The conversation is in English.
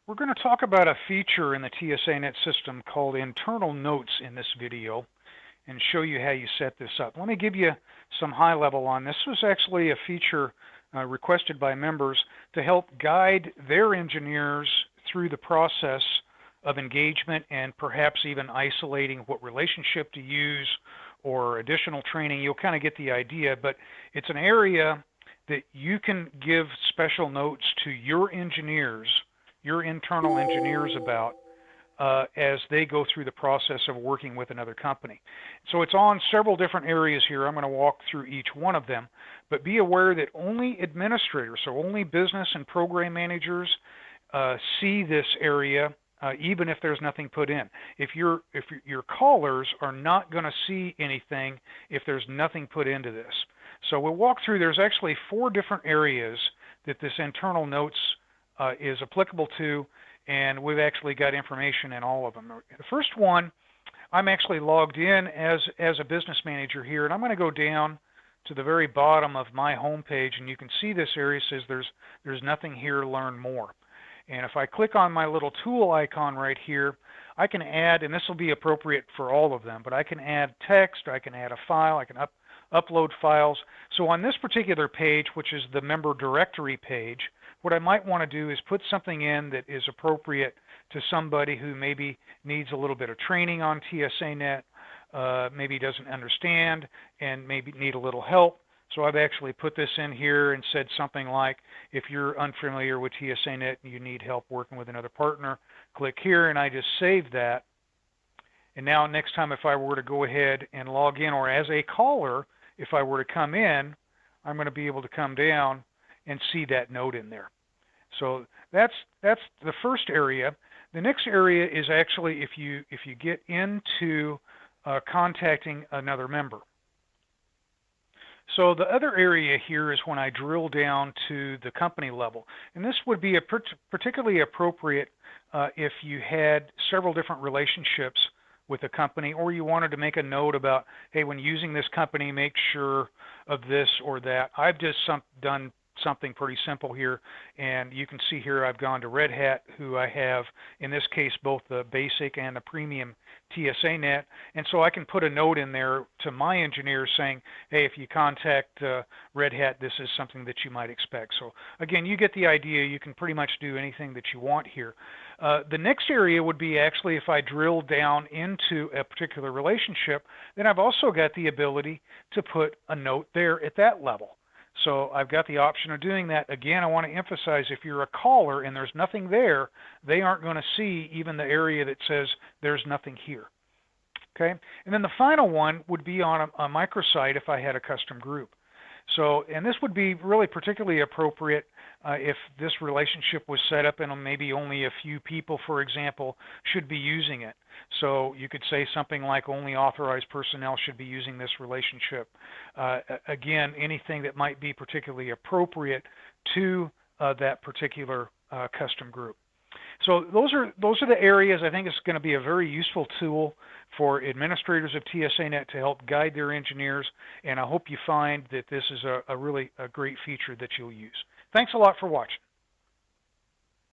We're going to talk about a feature in the TSANet system called internal notes in this video and show you how you set this up. Let me give you some high level on this. This was actually a feature requested by members to help guide their engineers through the process of engagement and perhaps even isolating what relationship to use or additional training. You'll kind of get the idea, but it's an area that you can give special notes to your engineers, your internal engineers about as they go through the process of working with another company. So it's on several different areas here. I'm going to walk through each one of them, but be aware that only administrators, so only business and program managers see this area, even if there's nothing put in. If your callers are not going to see anything if there's nothing put into this. So we'll walk through. There's actually 4 different areas that this internal notes is applicable to, and we've actually got information in all of them. The first one, I'm actually logged in as a business manager here, and I'm going to go down to the very bottom of my home page, and you can see this area says there's nothing here, learn more. And if I click on my little tool icon right here, I can add, and this will be appropriate for all of them, but I can add text, I can add a file, I can upload files. So on this particular page, which is the member directory page, what I might want to do is put something in that is appropriate to somebody who maybe needs a little bit of training on TSANet, maybe doesn't understand, and maybe need a little help. So I've actually put this in here and said something like, if you're unfamiliar with TSANet and you need help working with another partner, click here, and I just saved that. And now next time if I were to go ahead and log in, or as a caller, if I were to come in, I'm going to be able to come down and see that note in there. So that's the first area. The next area is actually if you get into contacting another member. So the other area here is when I drill down to the company level, and this would be particularly appropriate if you had several different relationships with a company, or you wanted to make a note about, hey, when using this company, make sure of this or that. I've just done something pretty simple here, and you can see here I've gone to Red Hat, who I have in this case both the basic and the premium TSANet, and so I can put a note in there to my engineers saying, hey, if you contact Red Hat, this is something that you might expect. So again, you get the idea. You can pretty much do anything that you want here. The next area would be actually if I drill down into a particular relationship, then I've also got the ability to put a note there at that level. So I've got the option of doing that. Again, I want to emphasize if you're a caller and there's nothing there, they aren't going to see even the area that says there's nothing here. Okay? And then the final one would be on a microsite if I had a custom group. So, and this would be really particularly appropriate if this relationship was set up and maybe only a few people, for example, should be using it. So you could say something like only authorized personnel should be using this relationship. Again, anything that might be particularly appropriate to that particular custom group. So those are the areas. I think it's going to be a very useful tool for administrators of TSANet to help guide their engineers, and I hope you find that this is a really great feature that you'll use. Thanks a lot for watching.